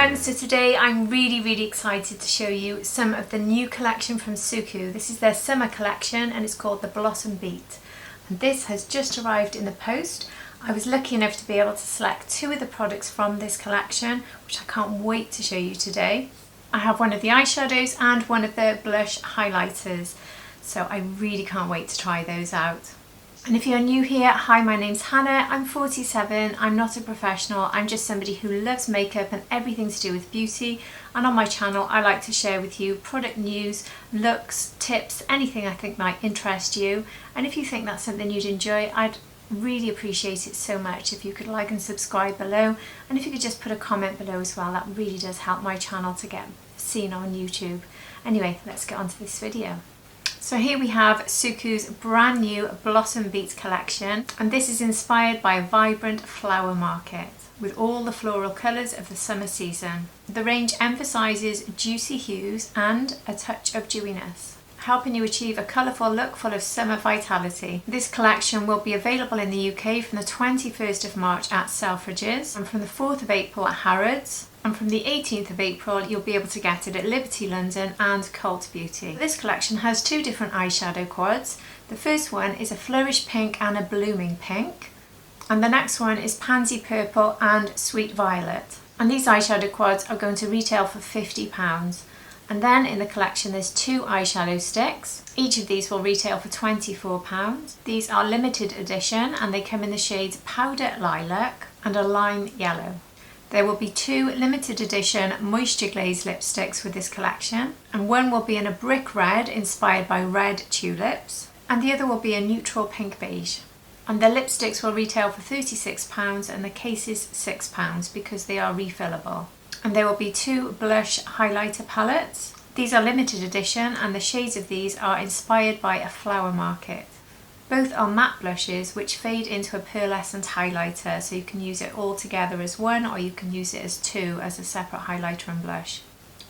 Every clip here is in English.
friends, so today I'm really excited to show you some of the new collection from SUQQU'S. This is their summer collection and it's called the Blossom Beat. And this has just arrived in the post. I was lucky enough to be able to select two of the products from this collection, which I can't wait to show you today. I have one of the eyeshadows and one of the blush highlighters, so I really can't wait to try those out. And if you're new here, hi, my name's Hannah, I'm 47, I'm not a professional, I'm just somebody who loves makeup and everything to do with beauty, and on my channel I like to share with you product news, looks, tips, anything I think might interest you. And if you think that's something you'd enjoy, I'd really appreciate it so much if you could like and subscribe below, and if you could just put a comment below as well. That really does help my channel to get seen on YouTube. Anyway, let's get on to this video. So here we have SUQQU'S brand new Blossom Beat collection, and this is inspired by a vibrant flower market with all the floral colours of the summer season. The range emphasises juicy hues and a touch of dewiness, helping you achieve a colourful look full of summer vitality. This collection will be available in the UK from the 21st of March at Selfridges, and from the 4th of April at Harrods, and from the 18th of April you'll be able to get it at Liberty London and Cult Beauty. This collection has two different eyeshadow quads. The first one is a Flourish Pink and a Blooming Pink, and the next one is Pansy Purple and Sweet Violet. And these eyeshadow quads are going to retail for £50. And then in the collection there's two eyeshadow sticks. Each of these will retail for £24. These are limited edition and they come in the shades Powder Lilac and a Lime Yellow. There will be two limited edition moisture glazed lipsticks with this collection, and one will be in a brick red inspired by red tulips, and the other will be a neutral pink beige. And the lipsticks will retail for £36 and the case is £6 because they are refillable. And there will be two blush highlighter palettes. These are limited edition and the shades of these are inspired by a flower market. Both are matte blushes which fade into a pearlescent highlighter, so you can use it all together as one or you can use it as two as a separate highlighter and blush.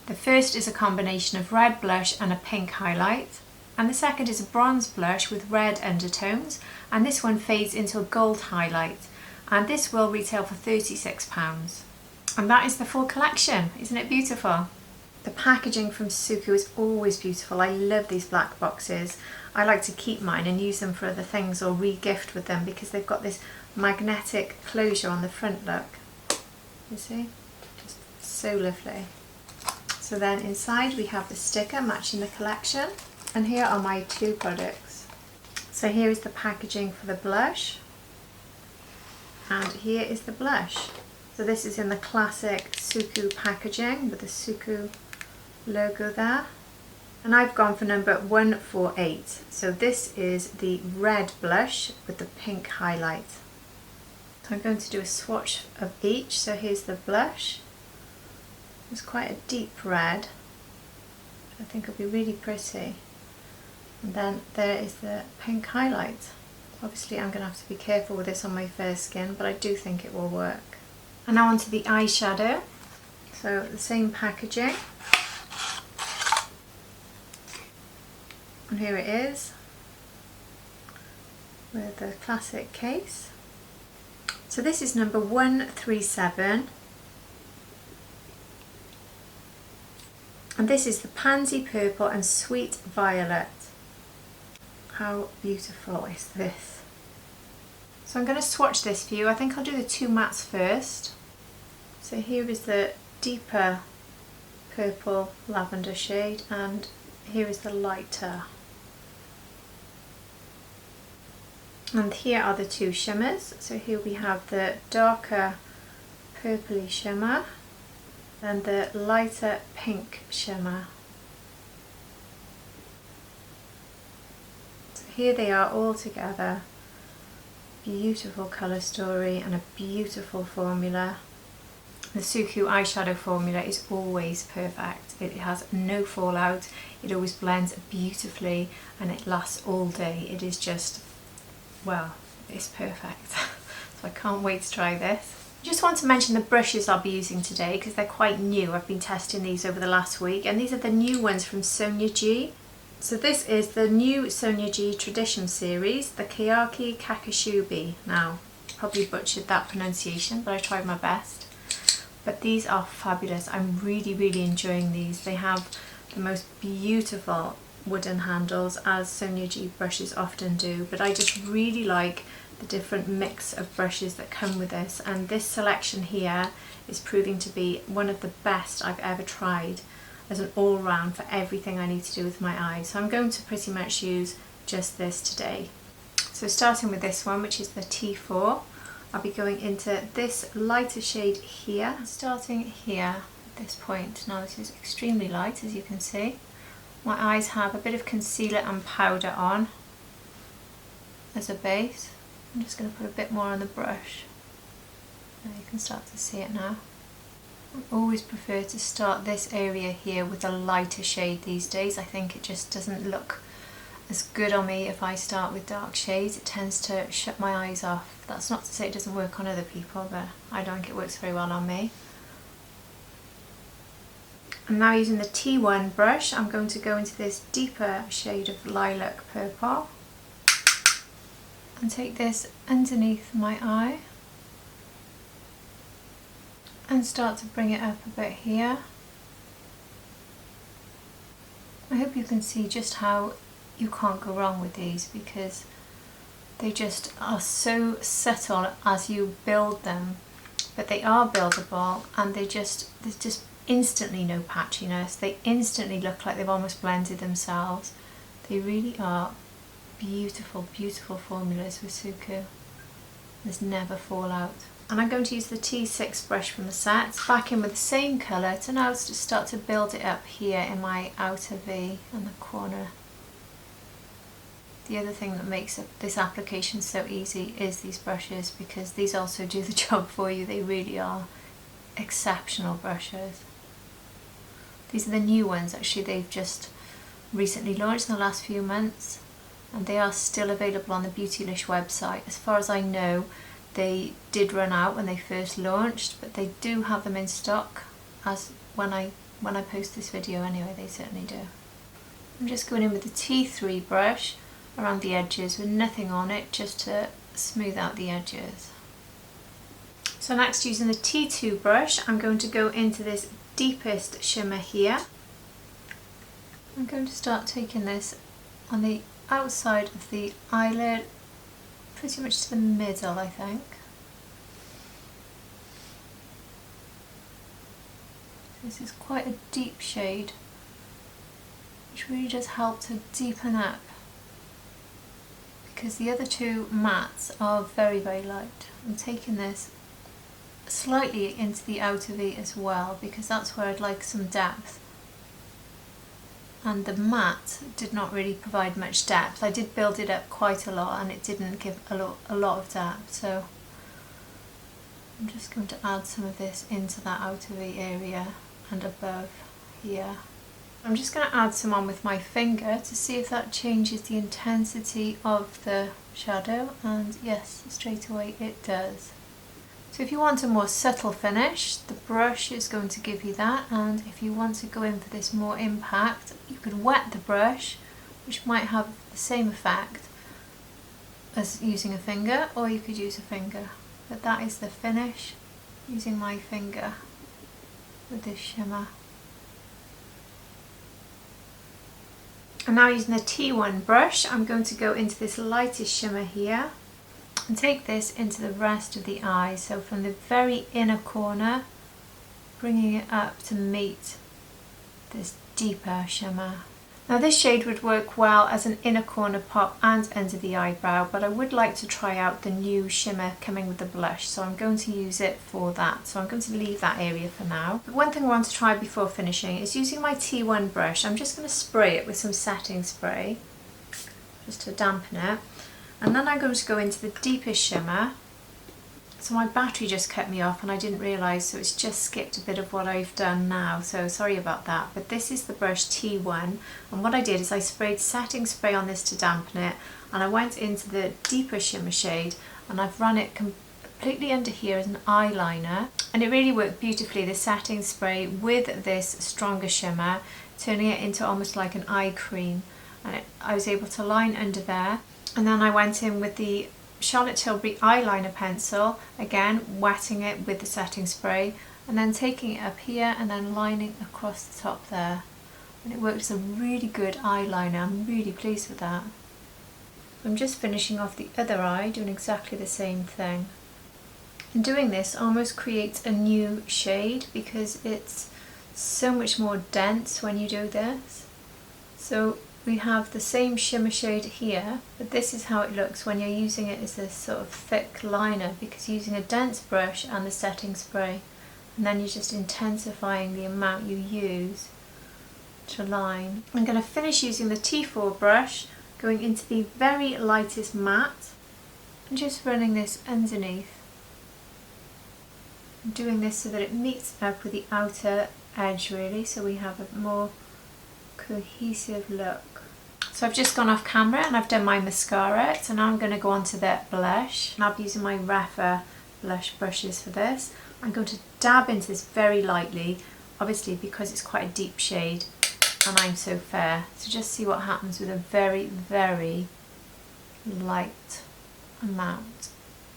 The first is a combination of red blush and a pink highlight, and the second is a bronze blush with red undertones, and this one fades into a gold highlight, and this will retail for £36. And that is the full collection. Isn't it beautiful? The packaging from SUQQU'S is always beautiful. I love these black boxes. I like to keep mine and use them for other things or re-gift with them because they've got this magnetic closure on the front, look. You see? Just so lovely. So then inside we have the sticker matching the collection, and here are my two products. So here is the packaging for the blush, and here is the blush. So this is in the classic SUQQU'S packaging with the SUQQU'S logo there. And I've gone for number 148. So this is the red blush with the pink highlight. So I'm going to do a swatch of each. So here's the blush. It's quite a deep red. I think it'll be really pretty. And then there is the pink highlight. Obviously I'm going to have to be careful with this on my fair skin, but I do think it will work. And now onto the eyeshadow. So the same packaging. And here it is with the classic case. So this is number 137. And this is the Pansy Purple and Sweet Violet. How beautiful is this? So I'm going to swatch this for you. I think I'll do the two mattes first. So here is the deeper purple lavender shade, and here is the lighter. And here are the two shimmers. So here we have the darker purpley shimmer and the lighter pink shimmer. So here they are all together. Beautiful colour story and a beautiful formula. The SUQQU'S eyeshadow formula is always perfect. It has no fallout, it always blends beautifully and it lasts all day. It is just, well, it's perfect. So I can't wait to try this. I just want to mention the brushes I'll be using today because they're quite new. I've been testing these over the last week, and these are the new ones from Sonia G. So this is the new Sonia G Tradition series, the Keyaki Kakishibu. Now, probably butchered that pronunciation, but I tried my best. but these are fabulous. I'm really enjoying these. They have the most beautiful wooden handles, as Sonia G brushes often do, but I just really like the different mix of brushes that come with this, and this selection here is proving to be one of the best I've ever tried as an all-round for everything I need to do with my eyes. So I'm going to pretty much use just this today. So starting with this one, which is the T4, I'll be going into this lighter shade here, starting here at this point. Now this is extremely light, as you can see. My eyes have a bit of concealer and powder on as a base. I'm just going to put a bit more on the brush. Now you can start to see it now. I always prefer to start this area here with a lighter shade these days. I think it just doesn't look as good on me if I start with dark shades. It tends to shut my eyes off. That's not to say it doesn't work on other people, but I don't think it works very well on me. I'm now using the T1 brush. I'm going to go into this deeper shade of lilac purple and take this underneath my eye and start to bring it up a bit here. I hope you can see just how you can't go wrong with these, because they just are so subtle as you build them, but they are buildable, and there's just instantly no patchiness. They instantly look like they've almost blended themselves. They really are beautiful formulas with SUQQU. There's never fallout. And I'm going to use the T6 brush from the set, back in with the same colour to now start to build it up here in my outer V and the corner. The other thing that makes this application so easy is these brushes, because these also do the job for you. They really are exceptional brushes. These are the new ones, actually. They've just recently launched in the last few months, and they are still available on the Beautylish website. As far as I know, they did run out when they first launched, but they do have them in stock as when I post this video anyway. They certainly do. I'm just going in with the T3 brush around the edges with nothing on it, just to smooth out the edges. So next, using the T2 brush, I'm going to go into this deepest shimmer here. I'm going to start taking this on the outside of the eyelid, pretty much to the middle, I think. This is quite a deep shade, which really does help to deepen up, because the other two mattes are very light. I'm taking this slightly into the outer V as well, because that's where I'd like some depth, and the matte did not really provide much depth. I did build it up quite a lot and it didn't give a lot of depth, so I'm just going to add some of this into that outer V area and above here. I'm just going to add some on with my finger to see if that changes the intensity of the shadow, and yes, straight away it does. So if you want a more subtle finish, the brush is going to give you that, and if you want to go in for this more impact, you could wet the brush, which might have the same effect as using a finger, or you could use a finger. But that is the finish, using my finger with this shimmer. And now using the T1 brush, I'm going to go into this lightest shimmer here and take this into the rest of the eye. So from the very inner corner, bringing it up to meet this deeper shimmer. Now this shade would work well as an inner corner pop and under the eyebrow, but I would like to try out the new shimmer coming with the blush, so I'm going to use it for that. So I'm going to leave that area for now. But one thing I want to try before finishing is using my T1 brush. I'm just going to spray it with some setting spray, just to dampen it. And then I'm going to go into the deepest shimmer. So my battery just cut me off and I didn't realise, so it's just skipped a bit of what I've done now, so sorry about that. But this is the brush T1, and what I did is I sprayed setting spray on this to dampen it, and I went into the deeper shimmer shade and I've run it completely under here as an eyeliner, and it really worked beautifully, the setting spray with this stronger shimmer, turning it into almost like an eye cream. And I was able to line under there, and then I went in with the Charlotte Tilbury eyeliner pencil, again wetting it with the setting spray, and then taking it up here and then lining across the top there. And it works as a really good eyeliner. I'm really pleased with that. I'm just finishing off the other eye, doing exactly the same thing. And doing this almost creates a new shade because it's so much more dense when you do this. So we have the same shimmer shade here, but this is how it looks when you're using it as a sort of thick liner, because you're using a dense brush and the setting spray, and then you're just intensifying the amount you use to line. I'm going to finish using the T4 brush, going into the very lightest matte and just running this underneath. I'm doing this so that it meets up with the outer edge really, so we have a more cohesive look. So I've just gone off camera and I've done my mascara, so now I'm going to go on to the blush, and I'll be using my Refa blush brushes for this. I'm going to dab into this very lightly, obviously because it's quite a deep shade and I'm so fair, so just see what happens with a very, very light amount.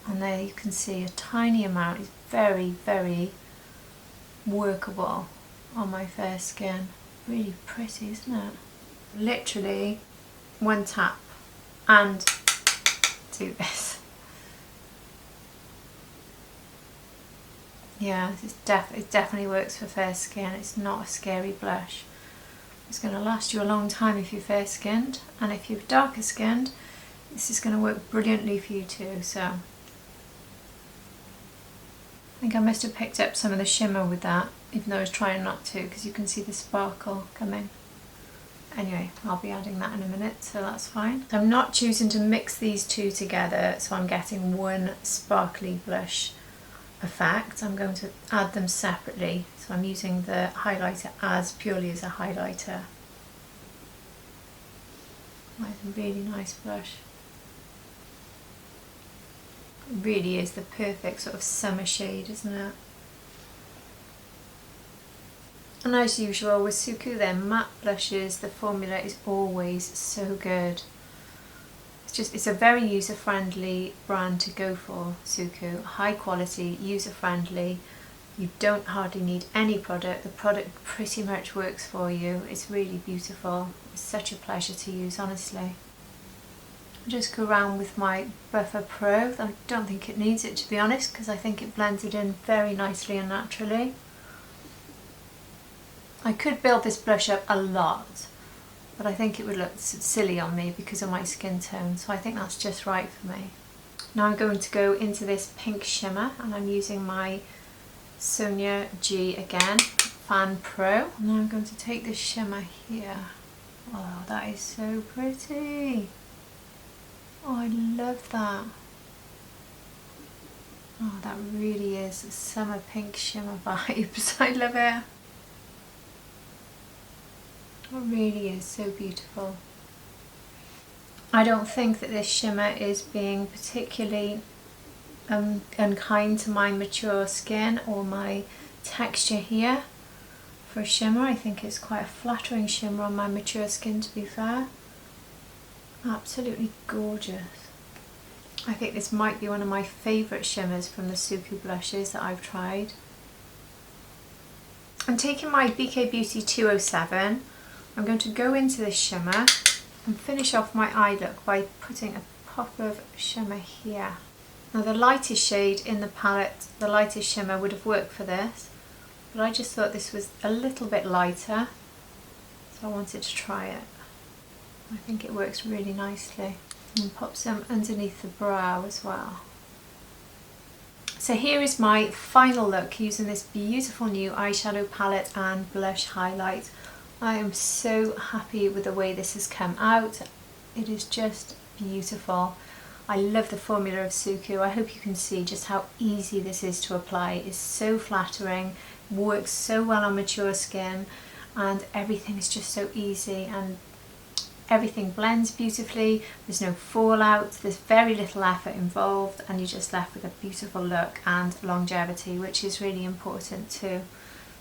And there you can see a tiny amount is very, very workable on my fair skin. Really pretty, isn't it? Literally one tap and do this. Yeah, it definitely works for fair skin. It's not a scary blush. It's going to last you a long time if you're fair skinned, and if you're darker skinned, this is going to work brilliantly for you too. So I think I must have picked up some of the shimmer with that, even though I was trying not to, because you can see the sparkle coming. Anyway, I'll be adding that in a minute, so that's fine. I'm not choosing to mix these two together, so I'm getting one sparkly blush effect. I'm going to add them separately, so I'm using the highlighter as purely as a highlighter. That's a really nice blush. It really is the perfect sort of summer shade, isn't it? And as usual with SUQQU, their matte blushes, the formula is always so good. It's a very user-friendly brand to go for, SUQQU. High quality, user-friendly. You don't hardly need any product. The product pretty much works for you. It's really beautiful. It's such a pleasure to use, honestly. I'll just go around with my Buffer Pro. I don't think it needs it, to be honest, because I think it blends it in very nicely and naturally. I could build this blush up a lot, but I think it would look silly on me because of my skin tone, so I think that's just right for me. Now I'm going to go into this pink shimmer, and I'm using my Sonia G again, Fan Pro. Now I'm going to take this shimmer here. Oh, that is so pretty. Oh, I love that. Oh, that really is summer pink shimmer vibes. I love it. It really is so beautiful. I don't think that this shimmer is being particularly unkind to my mature skin or my texture here for a shimmer. I think it's quite a flattering shimmer on my mature skin, to be fair. Absolutely gorgeous. I think this might be one of my favourite shimmers from the SUQQU blushes that I've tried. I'm taking my BK Beauty 207. I'm going to go into this shimmer and finish off my eye look by putting a pop of shimmer here. Now the lightest shade in the palette, the lightest shimmer would have worked for this, but I just thought this was a little bit lighter, so I wanted to try it. I think it works really nicely. And pop some underneath the brow as well. So here is my final look using this beautiful new eyeshadow palette and blush highlight. I am so happy with the way this has come out. It is just beautiful. I love the formula of SUQQU. I hope you can see just how easy this is to apply. It's so flattering, works so well on mature skin, and everything is just so easy, and everything blends beautifully. There's no fallout, there's very little effort involved, and you're just left with a beautiful look and longevity, which is really important too.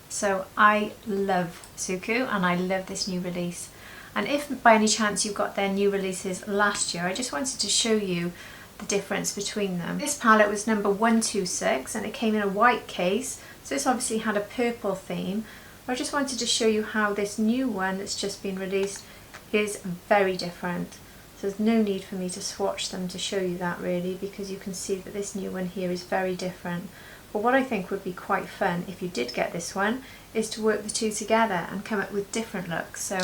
So I love SUQQU and I love this new release. And if by any chance you got their new releases last year, I just wanted to show you the difference between them. This palette was number 126 and it came in a white case, so this obviously had a purple theme. I just wanted to show you how this new one that's just been released is very different. So there's no need for me to swatch them to show you that really, because you can see that this new one here is very different. But what I think would be quite fun if you did get this one is to work the two together and come up with different looks. So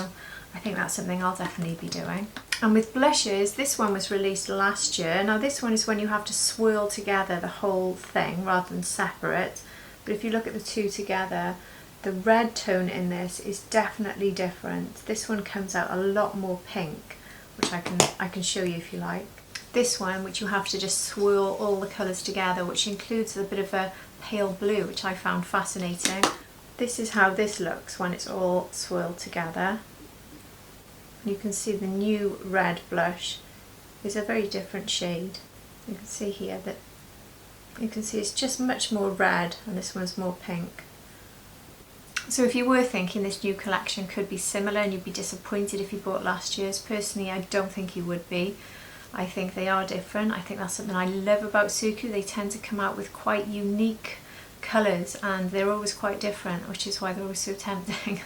I think that's something I'll definitely be doing. And with blushes, this one was released last year. Now this one is when you have to swirl together the whole thing rather than separate. But if you look at the two together, the red tone in this is definitely different. This one comes out a lot more pink, which I can show you if you like. This one, which you have to just swirl all the colours together, which includes a bit of a pale blue, which I found fascinating. This is how this looks when it's all swirled together. You can see the new red blush is a very different shade. You can see here that it's just much more red and this one's more pink. So if you were thinking this new collection could be similar and you'd be disappointed if you bought last year's, personally I don't think you would be. I think they are different. I think that's something I love about SUQQU. They tend to come out with quite unique colours and they're always quite different, which is why they're always so tempting.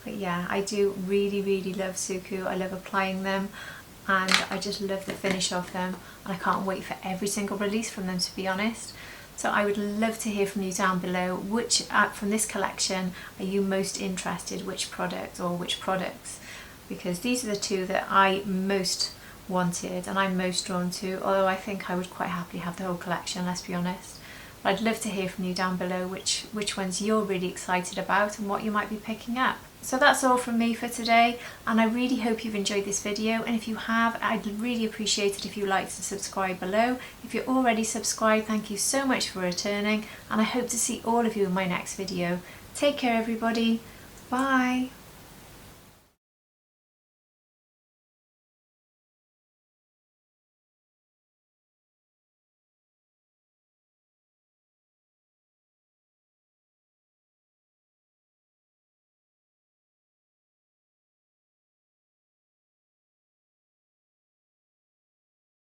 But yeah, I do really love SUQQU. I love applying them and I just love the finish of them, and I can't wait for every single release from them, to be honest. So I would love to hear from you down below, which from this collection are you most interested, which product or which products, because these are the two that I most wanted and I'm most drawn to, although I think I would quite happily have the whole collection, let's be honest. But I'd love to hear from you down below which ones you're really excited about and what you might be picking up. So that's all from me for today, and I really hope you've enjoyed this video, and if you have, I'd really appreciate it if you liked and subscribe below. If you're already subscribed, thank you so much for returning, and I hope to see all of you in my next video. Take care everybody, bye!